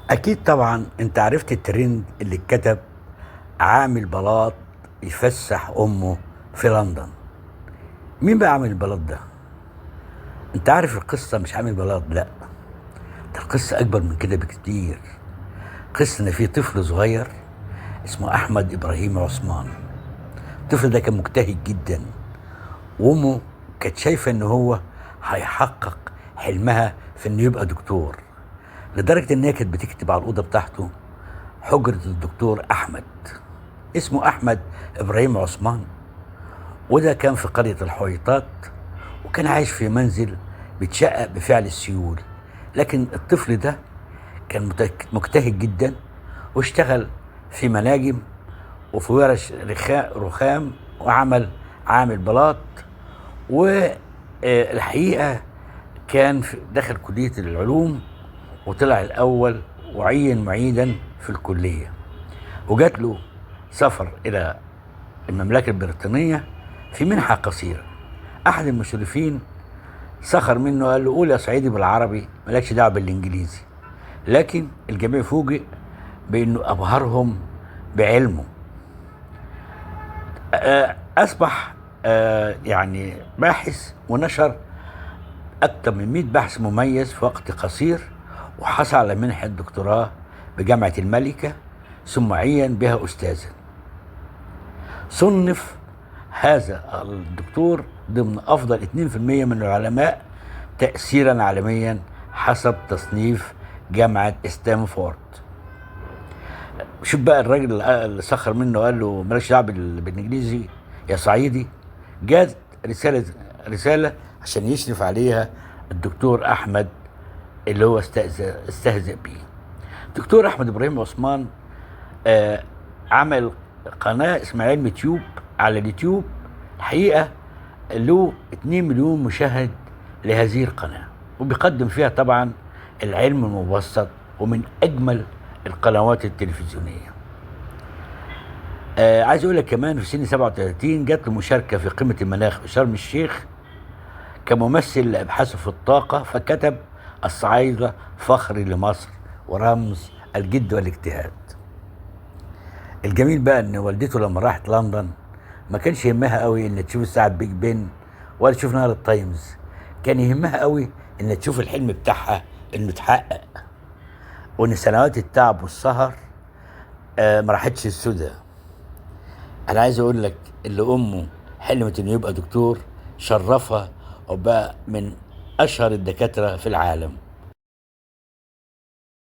اكيد طبعا انت عرفت الترند اللي اتكتب: عامل بلاط يفسح امه في لندن. مين بقى عامل البلاط ده؟ انت عارف القصه مش عامل بلاط، لا، ده القصه اكبر من كده بكتير. قصه ان في طفل صغير اسمه احمد ابراهيم عثمان. الطفل ده كان مجتهد جدا، وامه كانت شايفه ان هو هيحقق حلمها في انه يبقى دكتور، لدرجه ان هي كانت بتكتب على الاوضه بتاعته: حجره الدكتور احمد. اسمه احمد ابراهيم عثمان، وده كان في قرية الحويطات، وكان عايش في منزل بيتشقق بفعل السيول. لكن الطفل ده كان مجتهد جدا، واشتغل في مناجم وفي ورش رخام، وعمل عامل بلاط. والحقيقة كان دخل كلية العلوم وطلع الأول، وعين معيدا في الكلية، وجات له سفر إلى المملكة البريطانية في منحة قصيرة. أحد المشرفين سخر منه، قال له: قول يا صعيدي بالعربي، مالكش دعوة بالإنجليزي. لكن الجميع فوجئ بأنه أبهرهم بعلمه. أصبح يعني باحث، ونشر أكثر من 100 بحث مميز في وقت قصير، وحصل على منحة دكتوراه بجامعة الملكة، ثم عين بها أستاذا. صنف هذا الدكتور ضمن أفضل 2% من العلماء تأثيرا عالميا حسب تصنيف جامعة ستانفورد. شوف بقى الراجل اللي سخر منه قال له: مالكش دعوة بالإنجليزي يا صعيدي. جات رسالة عشان يشرف عليها الدكتور أحمد، اللي هو استهزأ بيه. دكتور أحمد إبراهيم عثمان عمل قناة اسمها علم تيوب على اليوتيوب. الحقيقة له 2 مليون مشاهد لهذه القناة، وبيقدم فيها طبعا العلم المبسط، ومن أجمل القنوات التلفزيونية. عايز أقول لك كمان في سن 37 جات له مشاركة في قمة المناخ في شرم الشيخ كممثل لأبحاثه في الطاقة، فكتب: الصعايدة فخر لمصر ورمز الجد والاجتهاد. الجميل بقى ان والدته لما راحت لندن ما كانش يهمها قوي ان تشوف الساعه بيج بن ولا تشوف نهار التايمز، كان يهمها قوي ان تشوف الحلم بتاعها انه اتحقق، وان سنوات التعب والسهر ما راحتش السدى. انا عايز اقول لك اللي امه حلمت انه يبقى دكتور شرفها، وبقى من اشهر الدكاتره في العالم.